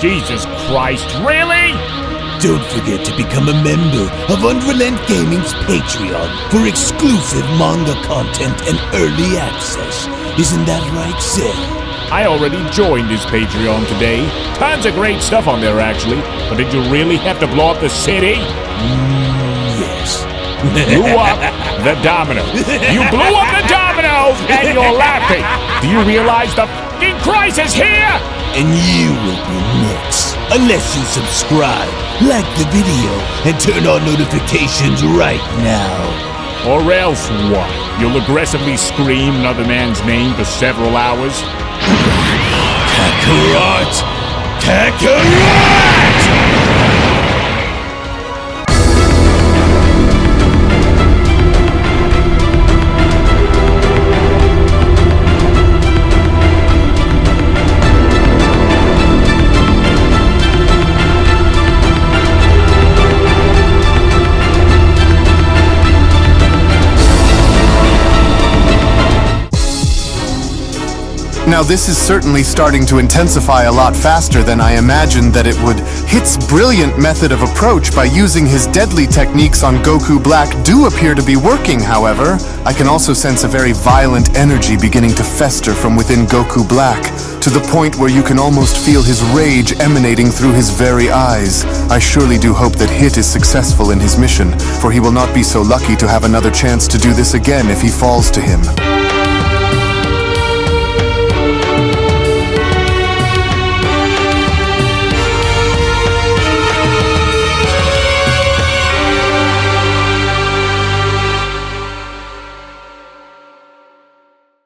Jesus Christ, really? Don't forget to become a member of UnrealEntGaming's Patreon for exclusive manga content and early access. Isn't that right, Seth? I already joined his Patreon today. Tons of great stuff on there, actually. But did you really have to blow up the city? Yes. Blew up the domino. You blew up the domino, and you're laughing. Do you realize the f***ing crisis here? And you will be next. Unless you subscribe, like the video, and turn on notifications right now. Or else what? You'll aggressively scream another man's name for several hours? Kakarot! Kakarot! Now this is certainly starting to intensify a lot faster than I imagined that it would. Hit's brilliant method of approach by using his deadly techniques on Goku Black do appear to be working, however. I can also sense a very violent energy beginning to fester from within Goku Black, to the point where you can almost feel his rage emanating through his very eyes. I surely do hope that Hit is successful in his mission, for he will not be so lucky to have another chance to do this again if he falls to him.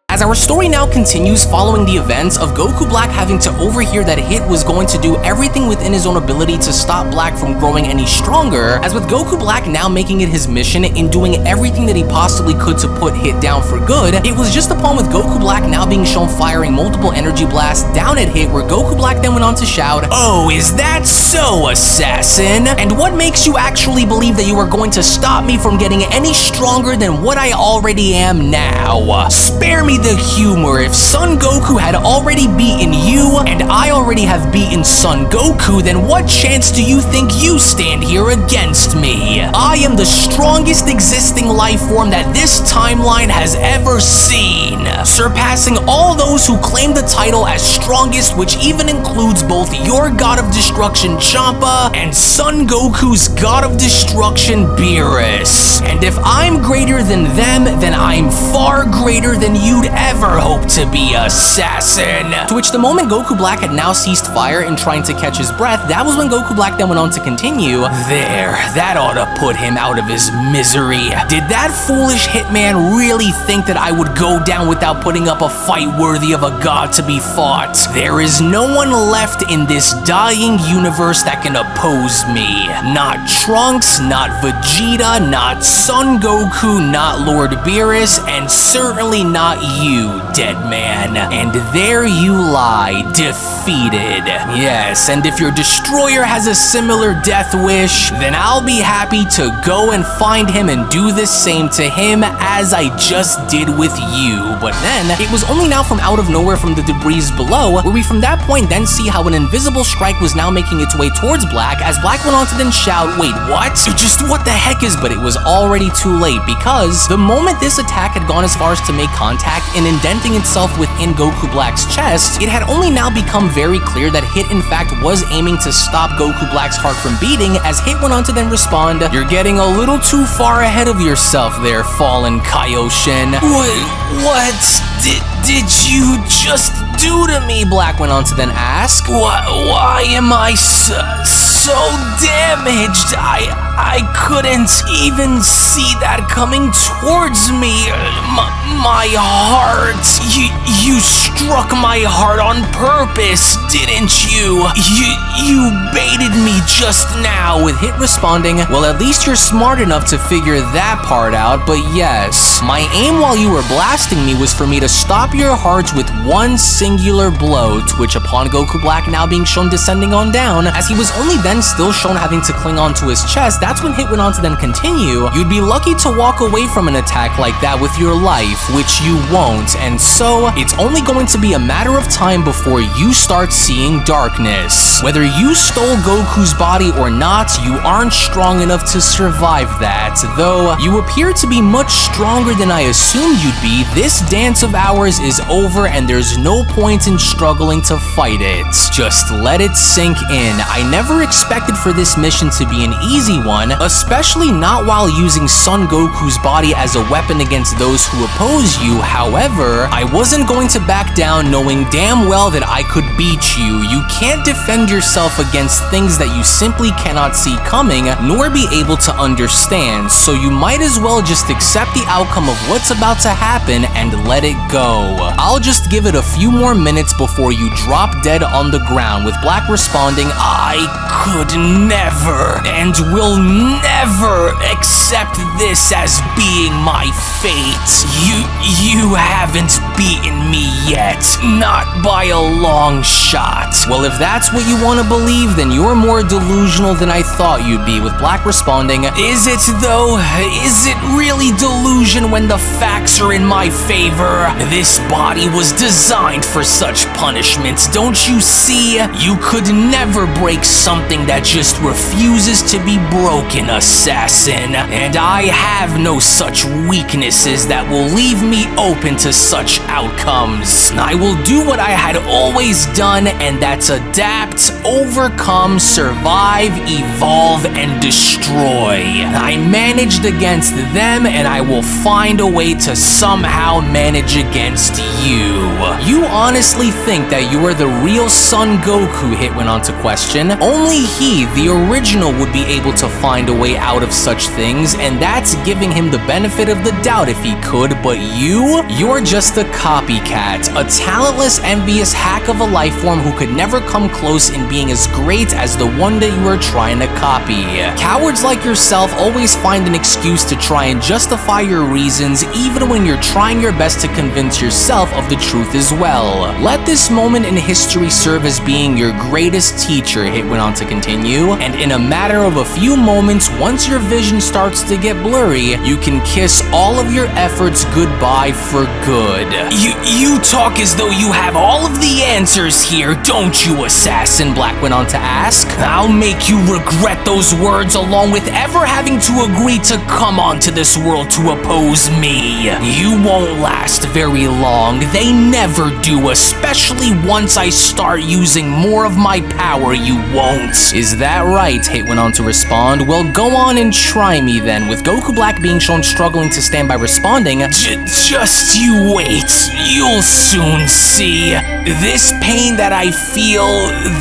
As our story now continues following the events of Goku Black having to overhear that Hit was going to do everything within his own ability to stop Black from growing any stronger, as with Goku Black now making it his mission in doing everything that he possibly could to put Hit down for good, it was just upon with Goku Black now being shown firing multiple energy blasts down at Hit, where Goku Black then went on to shout, "Oh, is that so, assassin? And what makes you actually believe that you are going to stop me from getting any stronger than what I already am now? Spare me the humor. If Son Goku had already beaten you, and I already have beaten Son Goku, then what chance do you think you stand here against me? I am the strongest existing life form that this timeline has ever seen, surpassing all those who claim the title as strongest, which even includes both your God of Destruction Champa and Son Goku's God of Destruction Beerus. And if I'm greater than them, then I'm far greater than you'd ever hope to be, assassin." To which the moment Goku Black had now ceased fire in trying to catch his breath, that was when Goku Black then went on to continue, "There, that ought to put him out of his misery. Did that foolish hitman really think that I would go down without putting up a fight worthy of a god to be fought? There is no one left in this dying universe that can oppose me. Not Trunks, not Vegeta, not Son Goku, not Lord Beerus, and certainly not you, dead man. And there you lie, defeated. Yes, and if your destroyer has a similar death wish, then I'll be happy to go and find him and do the same to him as I just did with you." But then, it was only now from out of nowhere from the debris below, where we from that point then see how an invisible strike was now making its way towards Black, as Black went on to then shout, "Wait, what? Just what the heck is?" But it was already too late, because the moment this attack had gone as far as to make contact and indenting itself within Goku Black's chest, it had only now become very clear that Hit in fact was aiming to stop Goku Black's heart from beating, as Hit went on to then respond, "You're getting a little too far ahead of yourself there, fallen Kaioshin." What did you just do to me?" Black went on to then ask. Why am I so damaged? I couldn't even see that coming towards me. My heart. You struck my heart on purpose, didn't you? You baited me just now, with Hit responding, "Well, at least you're smart enough to figure that part out, but yes, my aim while you were blasting me was for me to stop your hearts with one singular blow," to which upon Goku Black now being shown descending on down, as he was only then then still shown having to cling onto his chest, that's when Hit went on to then continue, you'd be lucky to walk away from an attack like that with your life, which you won't, and so it's only going to be a matter of time before you start seeing darkness. Whether you stole Goku's body or not, you aren't strong enough to survive that. Though you appear to be much stronger than I assumed you'd be, this dance of ours is over and there's no point in struggling to fight it. Just let it sink in. I never expected for this mission to be an easy one, especially not while using Son Goku's body as a weapon against those who oppose you. However, I wasn't going to back down knowing damn well that I could beat you. You can't defend yourself against things that you simply cannot see coming, nor be able to understand, so you might as well just accept the outcome of what's about to happen and let it go. I'll just give it a few more minutes before you drop dead on the ground, with Black responding, I could never and will never accept this as being my fate. You haven't beaten me yet, not by a long shot. Well, if that's what you want to believe, then you're more delusional than I thought you'd be, with Black responding, is it though? Is it really delusion when the facts are in my favor? This body was designed for such punishment, don't you see? You could never break something that just refuses to be broken, assassin. And I have no such weaknesses that will leave me open to such outcomes. I will do what I had always done, and that's adapt, overcome, survive, evolve, and destroy. I managed against them, and I will find a way to somehow manage against you. You honestly think that you are the real Son Goku? Hit went on to question. Only he, the original, would be able to find a way out of such things, and that's giving him the benefit of the doubt if he could, but you're just a copycat, a talentless, envious hack of a life form who could never come close in being as great as the one that you are trying to copy. Cowards like yourself always find an excuse to try and justify your reasons, even when you're trying your best to convince yourself of the truth as well. Let this moment in history serve as being your greatest teacher, Hit went on to continue, and in a matter of a few moments, once your vision starts to get blurry, you can kiss all of your efforts goodbye for good. You talk as though you have all of the answers here, don't you, assassin? Black went on to ask. I'll make you regret those words, along with ever having to agree to come onto this world to oppose me. You won't last very long. They never do, especially once I start using more of my power, you won't. Is that right? Hit went on to respond. Well, go on and try me then, with Goku Black being shown struggling to stand by responding, just you wait. You'll soon see. This pain that I feel,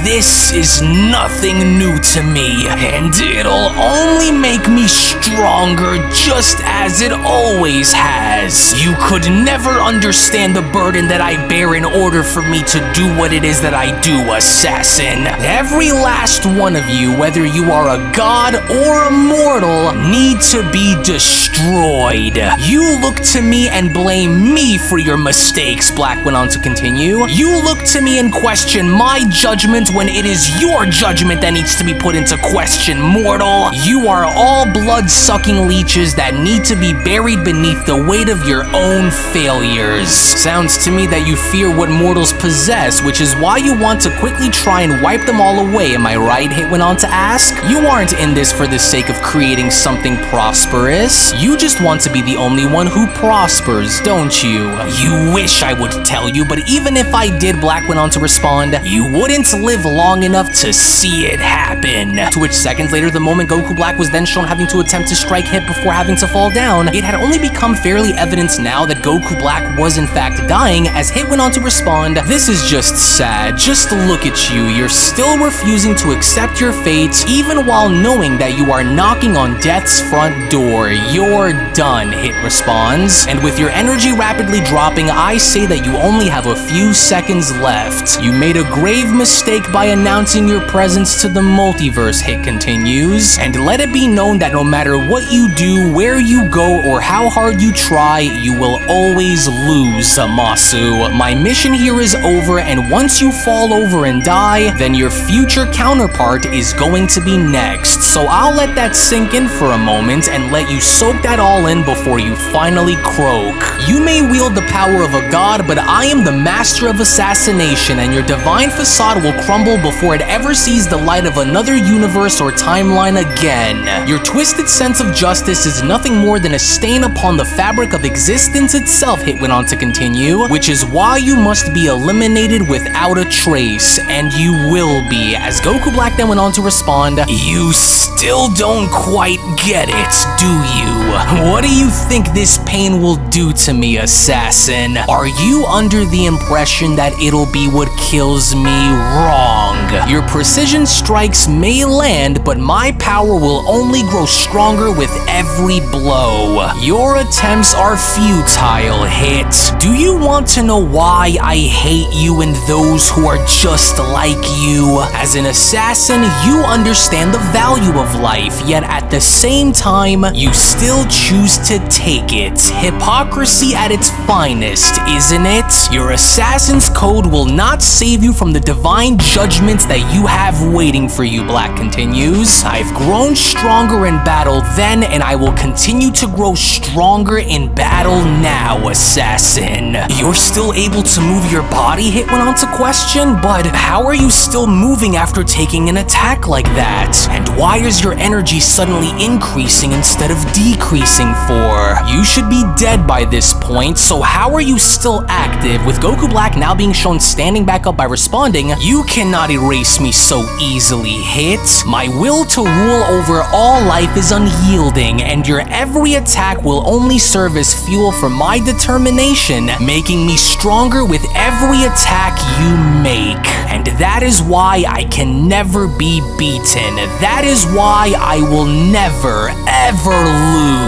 this is nothing new to me, and it'll only make me stronger, just as it always has. You could never understand the burden that I bear in order for me to do what it is that I do, assassin. Every last one of you, whether you are a god or a mortal, need to be destroyed. You look to me and blame me for your mistakes, Black went on to continue. You look to me and question my judgment when it is your judgment that needs to be put into question, mortal. You are all blood-sucking leeches that need to be buried beneath the weight of your own failures. Sounds to me that you fear what mortals possess, which is why you want to quickly try and wipe them all away, am I right? Hit went on to ask. You aren't in this for the sake of creating something prosperous. You just want to be the only one who prospers, don't you? You wish I would tell you, but even if I did, Black went on to respond, you wouldn't live long enough to see it happen. To which seconds later, the moment Goku Black was then shown having to attempt to strike Hit before having to fall down, it had only become fairly evident now that Goku Black was in fact dying, as Hit went on to respond, this is just sad. Just look at you. You're still refusing to accept your fate, even while knowing that you are knocking on death's front door. You're done, Hit responds. And with your energy rapidly dropping, I I say that you only have a few seconds left. You made a grave mistake by announcing your presence to the multiverse, Hit continues, and let it be known that no matter what you do, where you go, or how hard you try, you will always lose, Zamasu. My mission here is over, and once you fall over and die, then your future counterpart is going to be next. So I'll let that sink in for a moment and let you soak that all in before you finally croak. You may wield the power of a god, but I am the master of assassination, and your divine facade will crumble before it ever sees the light of another universe or timeline again. Your twisted sense of justice is nothing more than a stain upon the fabric of existence itself, Hit went on to continue, which is why you must be eliminated without a trace, and you will be. As Goku Black then went on to respond, you still don't quite get it, do you? What do you think this pain will do to me, assassin? Are you under the impression that it'll be what kills me? Wrong. Your precision strikes may land, but my power will only grow stronger with every blow. Your attempts are futile, Hit. Do you want to know why I hate you and those who are just like you? As an assassin, you understand the value of life, yet at the same time, you still choose to take it. Hypocrisy at its finest, isn't it? Your assassin's code will not save you from the divine judgments that you have waiting for you, Black continues. I've grown stronger in battle then, and I will continue to grow stronger in battle now, assassin. You're still able to move your body, Hit went on to question, but how are you still moving after taking an attack like that? And why is your energy suddenly increasing instead of decreasing for? You should be dead by this point, so how are you still active? With Goku Black now being shown standing back up by responding, you cannot erase me so easily, Hit. My will to rule over all life is unyielding, and your every attack will only serve as fuel for my determination, making me stronger with every attack you make. And that is why I can never be beaten. That is why I will never, ever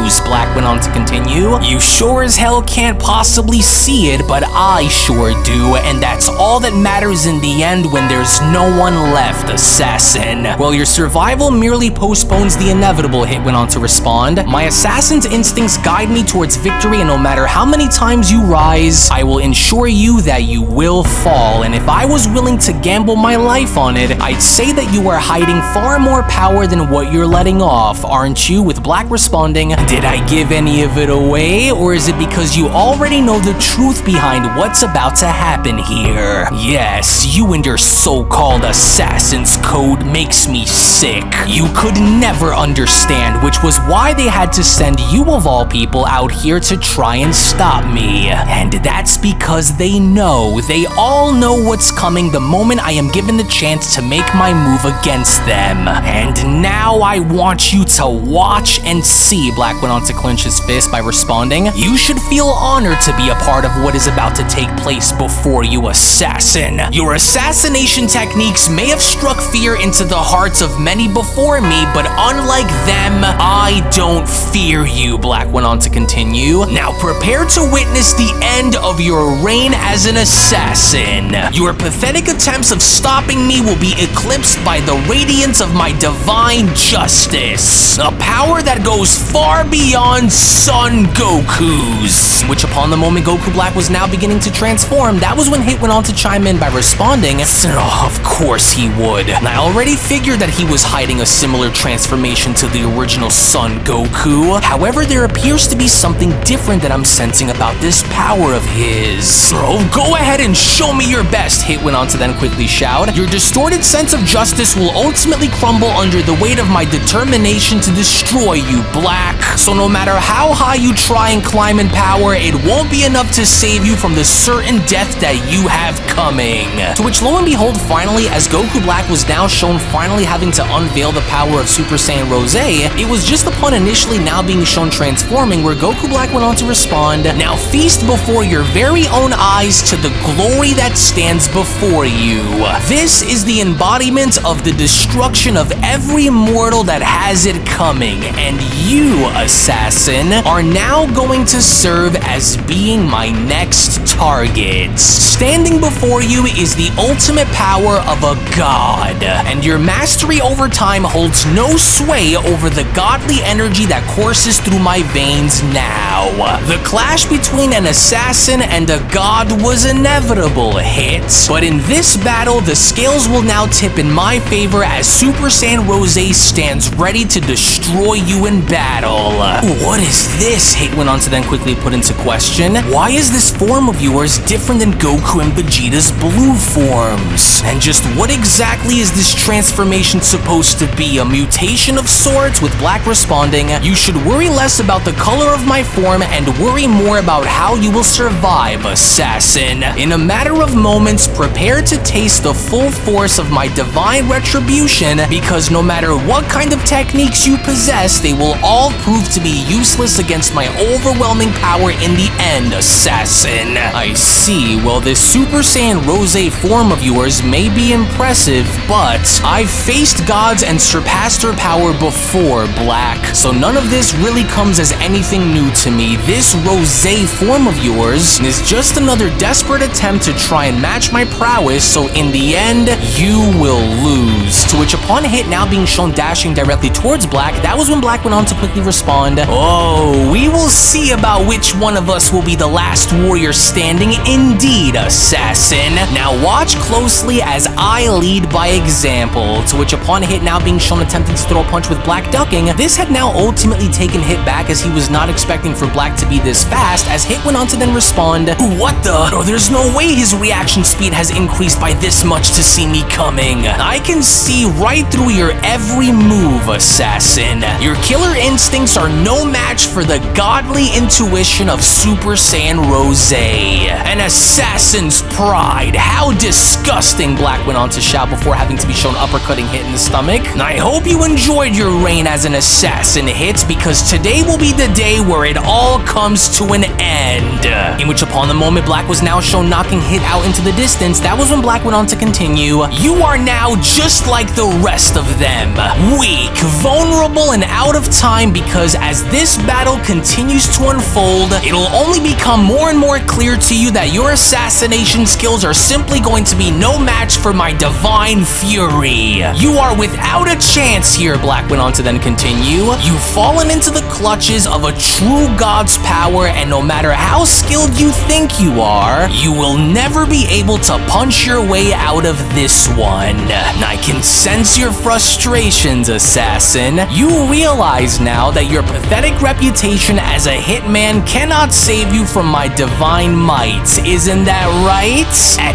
lose, Black went on to continue. You sure as hell can't possibly see it, but I sure do, and that's all that matters in the end when there's no one left, assassin. Well, your survival merely postpones the inevitable, Hit went on to respond. My assassin's instincts guide me towards victory, and no matter how many times you rise, I will ensure you that you will fall, and if I was willing to gamble my life on it, I'd say that you are hiding far more power than what you're letting off, aren't you? With Black responding, did I give any of it away, or is it because you already know the truth behind what's about to happen here? Yes, you and your so-called assassin's code makes me sick. You could never understand, which was why they had to send you of all people out here to try and stop me. And that's because they all know what's coming the moment I am given the chance to make my move against them. And now I want you to watch and see, Black went on to clench his fist by responding. You should feel honored to be a part of what is about to take place before you, assassin. Your assassination techniques may have struck fear into the hearts of many before me, but unlike them, I don't fear you, Black went on to continue. Now prepare to witness the end of your reign as an assassin. Your pathetic attempts of stopping me will be eclipsed by the radiance of my divine justice, a power that goes far beyond Son Goku's. Which upon the moment Goku Black was now beginning to transform, that was when Hit went on to chime in by responding, oh, of course he would. I already figured that he was hiding a similar transformation to the original Son Goku. However, there appears to be something different that I'm sensing about this power of his. Oh, go ahead and show me your best, Hit went on to then quickly shout. Your distorted sense of justice will ultimately crumble under the weight of my determination to destroy you, Black. So no matter how high you try and climb in power, it won't be enough to save you from the certain death that you have coming. To which lo and behold, finally, as Goku Black was now shown finally having to unveil the power of Super Saiyan Rose, it was just upon initially now being shown transforming where Goku Black went on to respond, now feast before your very own eyes to the glory that stands before you. This is the embodiment of the destruction of every mortal that has it coming, and you, assassin, are now going to serve as being my next targets. Standing before you is the ultimate power of a god, and your mastery over time holds no sway over the godly energy that courses through my veins now. The clash between an assassin and a god was inevitable, hit, but in this battle, the scales will now tip in my favor as Super Saiyan Rose stands ready to destroy you in battle. What is this? Hit went on to then quickly put into question. Why is this form of yours different than Goku and Vegeta's blue forms? And just what exactly is this transformation supposed to be? A mutation of sorts? With Black responding, you should worry less about the color of my form and worry more about how you will survive, assassin. In a matter of moments, prepare to taste the full force of my divine retribution, because no matter what kind of techniques you possess, they will all prove to be useless against my overwhelming power in the end, assassin. I see. Well, this Super Saiyan Rose form of yours may be impressive, but I've faced gods and surpassed her power before, Black, so none of this really comes as anything new to me. This Rose form of yours is just another desperate attempt to try and match my prowess, so in the end, you will lose. To which upon hit now being shown dashing directly towards Black, that was when Black went on to quickly respond, oh, we will see about which one of us will be the last warrior standing indeed, assassin. Now watch closely as I lead by example. To which upon hit now being shown attempting to throw a punch with Black ducking, this had now ultimately taken hit back as he was not expecting for Black to be this fast, as hit went on to then respond, what the? Oh, there's no way his reaction speed has increased by this much to see me coming. I can see right through your every move, assassin. Your killer instincts are no match for the godly intuition of Super Saiyan Rose. An assassin's pride. How disgusting, Black went on to shout before having to be shown uppercutting hit in the stomach. I hope you enjoyed your reign as an assassin, hit, because today will be the day where it all comes to an end. In which upon the moment Black was now shown knocking hit out into the distance, that was when Black went on to continue, you are now just like the rest of them. Weak, vulnerable, and out of time, because as this battle continues to unfold, it'll only become more and more clear to you that your assassination skills are simply going to be no match for my divine fury. You are without a chance here, Black went on to then continue. You've fallen into the clutches of a true god's power, and no matter how skilled you think you are, you will never be able to punch your way out of this one. I can sense your frustrations, assassin. You realize now that your pathetic reputation as a hitman cannot save you from my divine might, isn't that right?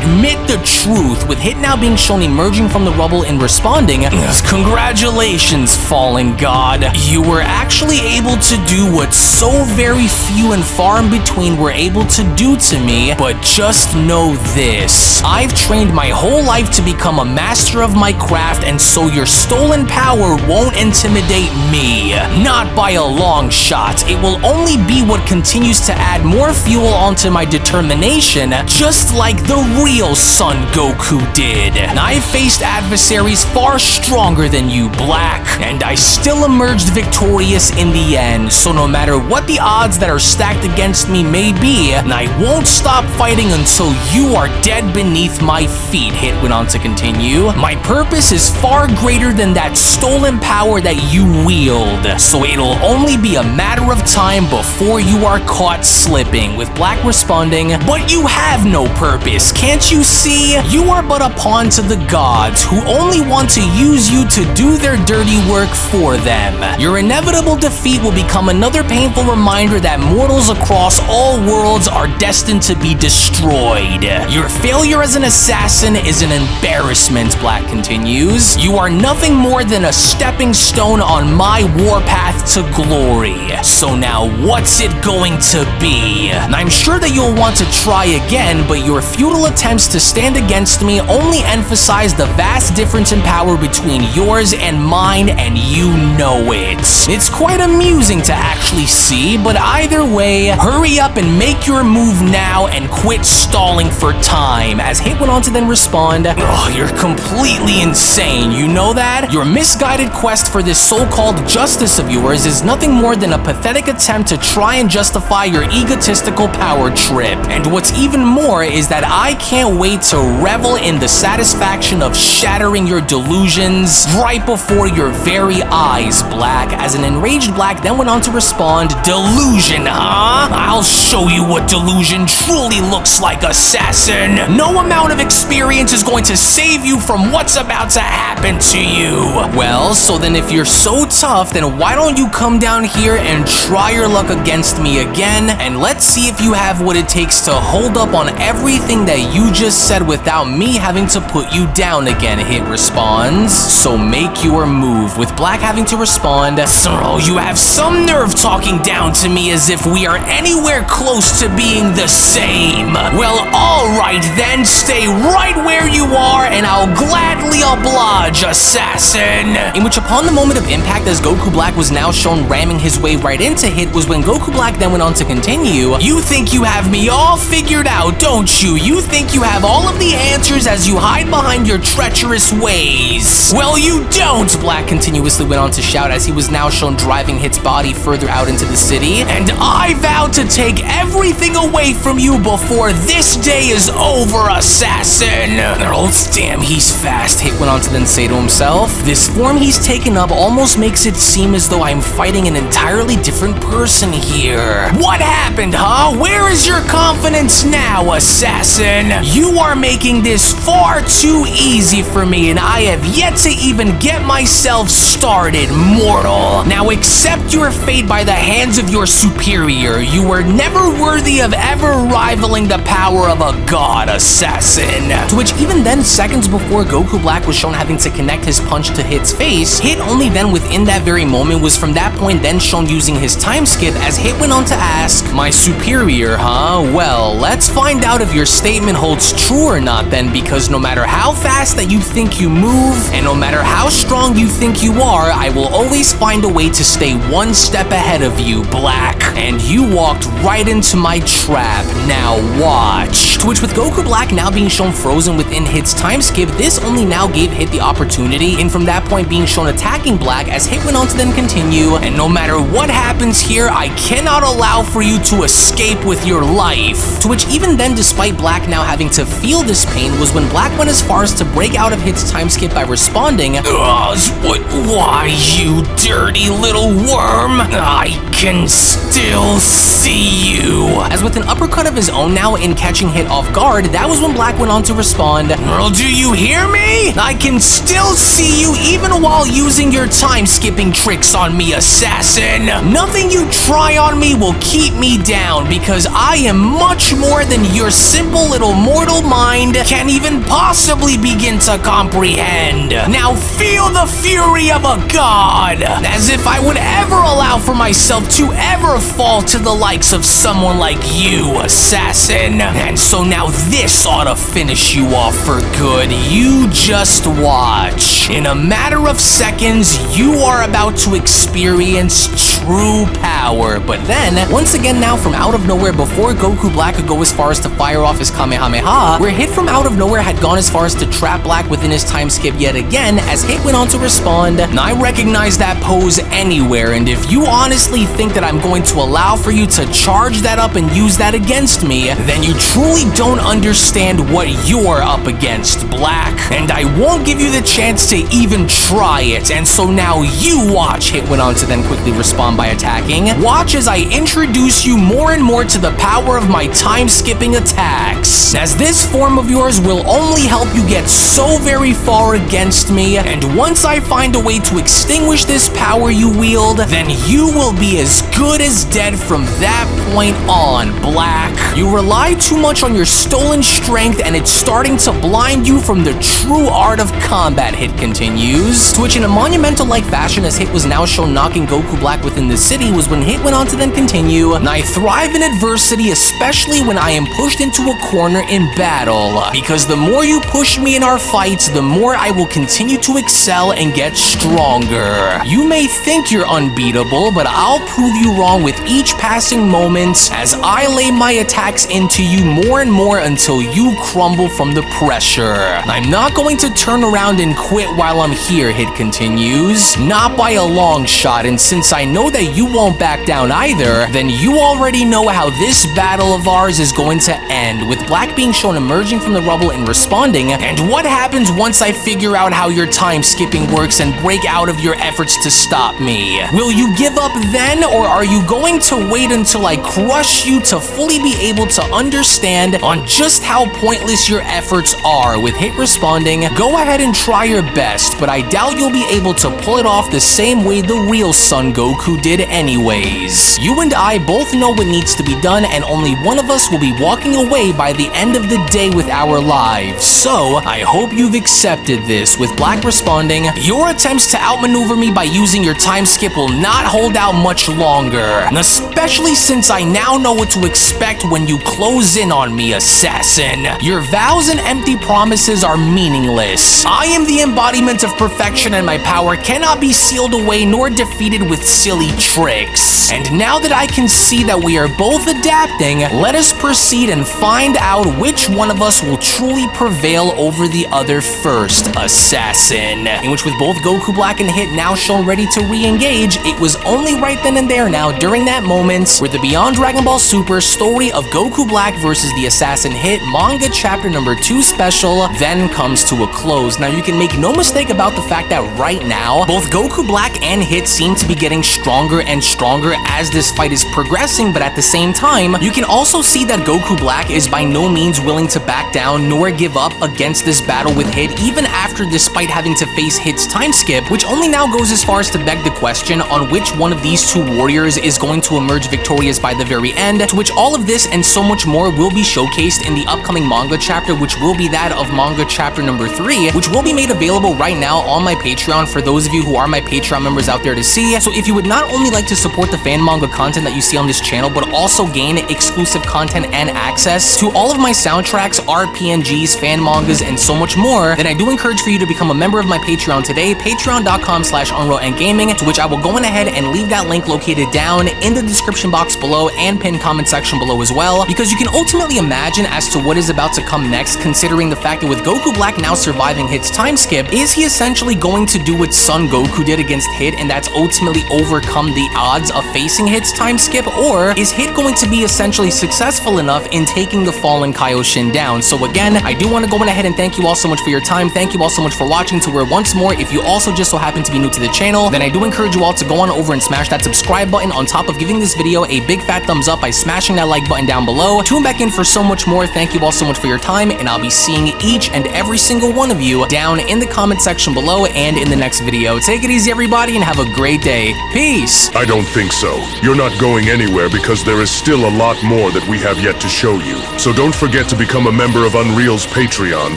Admit the truth, with hit now being shown emerging from the rubble and responding, congratulations, fallen god. You were actually able to do what so very few and far in between were able to do to me, but just know this. I've trained my whole life to become a master of my craft, and so your stolen power won't intimidate me. Not by a long shot. It will only be what continues to add more fuel onto my determination, just like the real Son Goku did. I've faced adversaries far stronger than you, Black, and I still emerged victorious in the end, so no matter what the odds that are stacked against me may be, I won't stop fighting until you are dead beneath my feet, hit went on to continue. My purpose is far greater than that stolen power that you wield, so it'll only be a matter of time before you are caught slipping, with Black responding, but you have no purpose, can't you see? You are but a pawn to the gods, who only want to use you to do their dirty work for them. Your inevitable defeat will become another painful reminder that mortals across all worlds are destined to be destroyed. Your failure as an assassin is an embarrassment, Black continues. You are nothing more than a stepping stone on my warpath to glory. So now what's it going to be? I'm sure that you'll want to try again, but your futile attempts to stand against me only emphasize the vast difference in power between yours and mine, and you know it. It's quite amusing to actually see, but either way, hurry up and make your move now and quit stalling for time, as hit went on to then respond, oh, you're completely insane, you know that? Your misguided quest for this so-called justice of yours is nothing more than a pathetic attempt to try and justify your egotistical power trip. And what's even more is that I can't wait to revel in the satisfaction of shattering your delusions right before your very eyes, Black. As an enraged Black then went on to respond, delusion, huh? I'll show you what delusion truly looks like, assassin. No amount of experience is going to save you from what's about to happen to you. Well, so then if you're so tough, then why don't you come down here and try your luck against me again, and let's see if you have what it takes to hold up on everything that you just said without me having to put you down again, Hit responds. So make your move, with Black having to respond, oh, you have some nerve talking down to me as if we are anywhere close to being the same. Well, alright then, stay right where you are and I'll gladly oblige, assassin. In which upon the moment of impact, as Goku Black was now shown ramming his way right into Hit, was when Goku Black then went on to continue, you think you have me all figured out, don't you? You think you have all of the answers as you hide behind your treacherous ways. Well, you don't, Black continuously went on to shout as he was now shown driving Hit's body further out into the city. And I vow to take everything away from you before this day is over, assassin. Oh, damn, he's fast, Hit went on to then say to himself. This form he's taken up almost makes it seem as though I'm fighting an entirely different person here. What happened, huh? Where is your confidence now, assassin? You are making this far too easy for me, and I have yet to even get myself started, mortal. Now accept your fate by the hands of your superior. You were never worthy of ever rivaling the power of a god, assassin. To which even then, seconds before Goku Black was shown having to connect his punch to Hit's face, Hit only then within that very moment was from that point then shown using his time skip, as Hit went on to ask, my superior, huh? Well, let's find out if your statement holds true or not then, because no matter how fast that you think you move, and no matter how strong you think you are, I will always find a way to stay one step ahead of you, Black. And you walked right into my trap. Now watch. To which with Goku Black now being shown frozen within Hit's time skip, this only now gave Hit the opportunity, and from that point being shown attacking Black, as Hit went on to then continue, and no matter what happens here, I cannot allow for you to escape with your life. To which even then, despite Black now having to feel this pain, was when Black went as far as to break out of Hit's time skip by responding, why, you dirty little worm? I can still see you. As with an uppercut of his own now in catching Hit off guard, that was when Black went on to respond, well, do you hear me? I can still see you even while using your time skipping tricks on me, assassin. Nothing you try on me will keep me down, because I am much more than your simple little mortal mind can even possibly begin to comprehend. Now feel the fury of a god, as if I would ever allow for myself to ever fall to the likes of someone like you, assassin. And so now this ought to finish you off for good. You just watch. In a matter of seconds, you are about to experience true power. But then, once again now from out of nowhere, before Goku Black could go as far as to fire off his Kamehameha, where Hit from out of nowhere had gone as far as to trap Black within his time skip yet again, as Hit went on to respond, I recognize that pose anywhere, and if you honestly think that I'm going to allow for you to charge that up and use that against me, then you truly don't understand what you're up against, Black. And I won't give you the chance to even try it, and so now you watch, Hit went on to then quickly respond by attacking. Watch as I introduce you more and more to the power of my time-skipping attacks, as this form of yours will only help you get so very far against me, and once I find a way to extinguish this power you wield, then you will be as good as dead from that point on, Black. You rely too much on your stolen strength, and it's starting to blind you from the true art of combat, Hit continues. To which in a monumental-like fashion, as Hit was now shown knocking Goku Black within the city, was when Hit went on to then continue, I thrive in adversity, especially when I am pushed into a corner in battle, because the more you push me in our fights, the more I will continue to excel and get stronger. You may think you're unbeatable, but I'll prove you wrong with each passing moment, as I lay my attacks into you more and more until you crumble from the pressure. I'm not going to turn around and quit while I'm here, Hit continues. Not by a long shot, and since I know that you won't back down either, then you already know how this battle of ours is going to end, with Black being shown emerging from the rubble and responding, and what happens once I figure out how your time skipping works and break out of your efforts to stop me. Will you give up then, or are you going to wait until I crush you to fully be able to understand on just how pointless your efforts are? With hit responding, go ahead and try your best, but I doubt you'll be able to pull it off the same way the real Son Goku did anyways. You and I both know what needs to be done, and only one of us will be walking away by the end of the day with our lives. So, I hope you've accepted this, with Black responding, your attempts to outmaneuver me by using your time skip will not hold out much longer, especially since I now know what to expect when you close in on me, assassin. Your vows and empty promises are meaningless. I am the embodiment of perfection, and my power cannot be sealed away nor defeated with silly tricks. And now that I can see that we are both adapting, let us proceed and find out which one of us will truly prevail over the other first, assassin. In which, with both Goku Black and Hit now shown ready to re-engage, it was only right then and there now, during that moment, where the Beyond Dragon Ball Super story of Goku Black versus the Assassin Hit Manga Chapter number 2 special then comes to a close. Now, you can make no mistake about the fact that right now, both Goku Black and Hit seem to be getting stronger and stronger as this fight is progressing, but at the same time, you can also see that Goku Black is by no means willing to back down nor give up against this battle with Hit, even after, despite having to face Hit's time skip, which only now goes as far as to beg the question on which one of these two warriors is going to emerge victorious by the very end, to which all of this and so much more will be showcased in the upcoming manga chapter, which will be that of Manga Chapter number 3, which will be made available right now on my Patreon for those of you who are my Patreon members out there to see. So if you would not only like to support the fan manga content that you see on this channel, but also gain exclusive content and access to all of my soundtracks, RPNGs, fan mangas, and so much more, then I do encourage for you to become a member of my Patreon today, patreon.com/UnrealEntGaming, to which I will go on ahead and leave that link located down in the description box below and pinned comment section below as well, because you can ultimately imagine as to what is about to come next, considering the fact that with Goku Black now surviving Hit's time skip, is he essentially going to do what Son Goku did against Hit, and that's ultimately overcome the odds of facing Hit's time skip, or is Hit going to be essentially successful enough in taking the fallen Kaioshin down? So again, I do want to go on ahead and thank you all so much for your time. Thank you all so much for watching. To where once more, if you also just so happen to be new to the channel, then I do encourage you all to go on over and smash that subscribe button on top of giving this video a big fat thumbs up by smashing that like button down below. Tune back in for so much more. Thank you all so much for your time, and I'll be seeing each and every single one of you down in the comment section below and in the next video. Take it easy, everybody, and have a great day. Peace! I don't think so. You're not going anywhere because there is still a lot more that we have yet to show you. So don't forget to become a member of Unreal's Patreon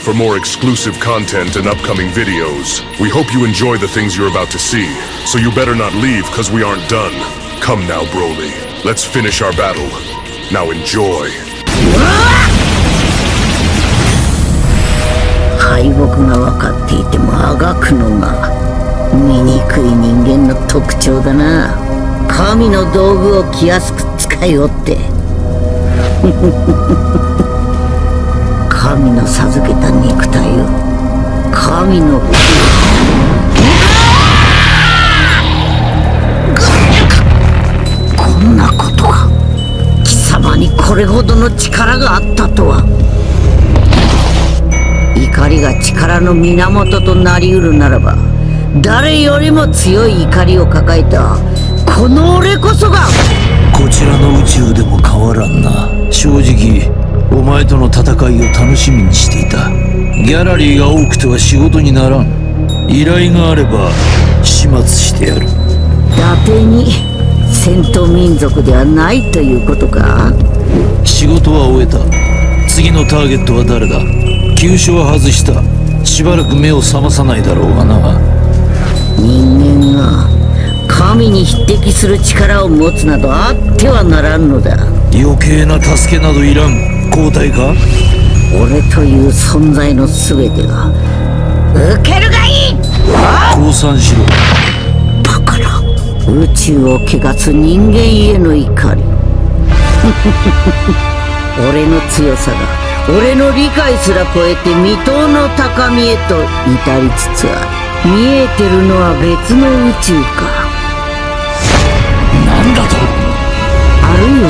for more exclusive content and upcoming videos. We hope you enjoy the things you're about to see, so you better not leave because we aren't done. Come now, Broly. Let's finish our battle. Now enjoy. 敗北が分かっていてもあがくのが醜い人間の特徴だな。神の道具を気安く使いおって神の授けた肉体を神のこんなことが貴様にこれほどの力があったとは。怒りが力の源となりうるならば、誰よりも強い怒りを抱えたこの俺こそがこちらの宇宙でも変わらんな。正直お前との戦いを楽しみにしていた。ギャラリーが多くては仕事にならん。依頼があれば始末してやる。伊達に戦闘民族ではないということか。仕事は終えた。次のターゲットは誰だ。急所は外した。しばらく目を覚まさないだろうがな。人間が神に匹敵する力を持つなどあってはならんのだ。余計な助けなどいらん。交代か。俺という存在の全てが受けるがいい。降参しろ。バカな。宇宙を汚す人間への怒り俺の強さが俺の理解すら超えて未踏の高みへと至りつつある。見えてるのは別の宇宙か。なんだと。あるいは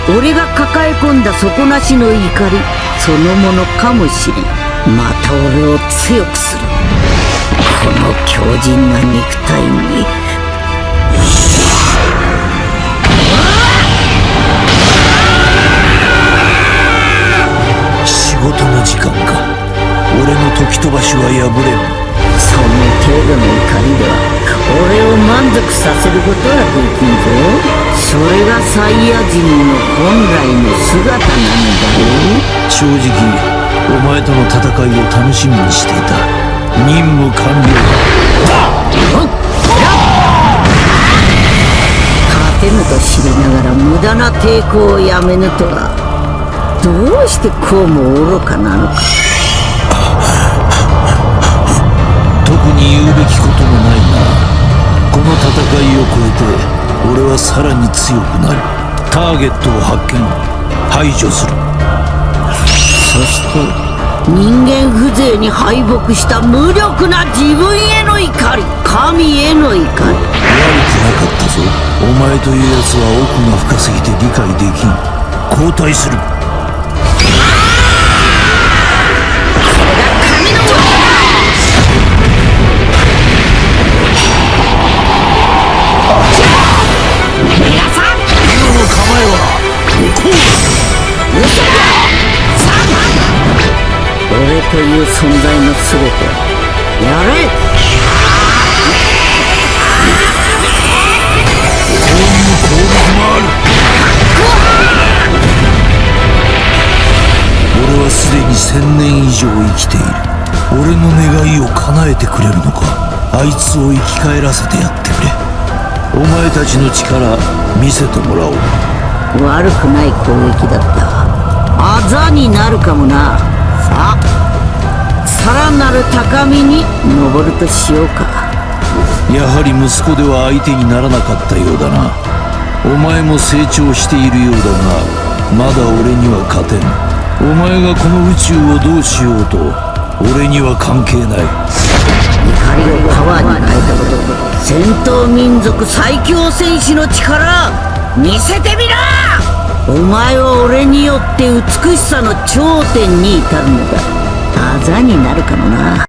俺が抱え込んだ底なしの怒りそのものかもしれん。また俺を強くする。この強靭な肉体に仕事の時間か。俺の時飛ばしは破れん。その程度の怒りでは俺を満足させることはできんぞ。それがサイヤ人の本来の姿なのだよ。正直お前との戦いを楽しみにしていた。任務完了だ。勝てぬと知りながら無駄な抵抗をやめぬとはどうしてこうも愚かなのか。特に言うべきこともないな。この戦いを超えて俺はさらに強くなる。ターゲットを発見排除する。そして人間風情に敗北した無力な自分への怒り、神への怒り。悪くなかったぞ。お前というやつは奥が深すぎて理解できん。交代する。俺という存在の全てやれ。俺はすでに1000年以上生きている。俺の願いを叶えてくれるのか。あいつを生き返らせてやってくれ。お前たちの力見せてもらおう。悪くない攻撃だった。あざになるかもな。さあさらなる高みに登るとしようか。やはり息子では相手にならなかったようだな。お前も成長しているようだがまだ俺には勝てん。お前がこの宇宙をどうしようと俺には関係ない。怒りをパワーに変えたこと、戦闘民族最強戦士の力見せてみろ。お前は俺によって美しさの頂点に至るのだ。あざになるかもな。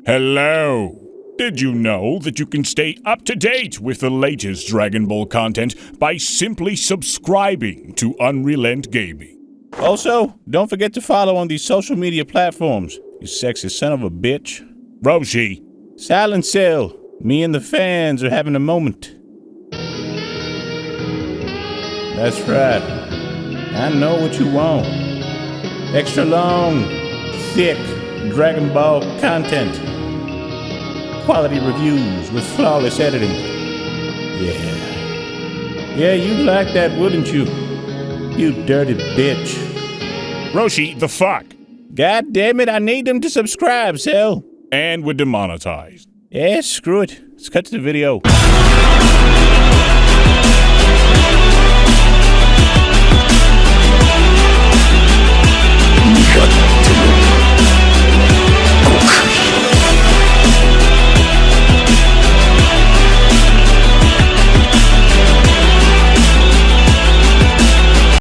Hello! Did you know that you can stay up to date with the latest Dragon Ball content by simply subscribing to UnrealEntGaming? Also, don't forget to follow on these social media platforms, you sexy son of a bitch. Roshi! Silent Cell, me and the fans are having a moment. That's right. I know what you want. Extra long, thick Dragon Ball content. Quality reviews with flawless editing. Yeah, you'd like that, wouldn't you? You dirty bitch. Roshi, the fuck? God damn it, I need them to subscribe, Cell. And we're demonetized. Yeah, screw it. Let's cut to the video.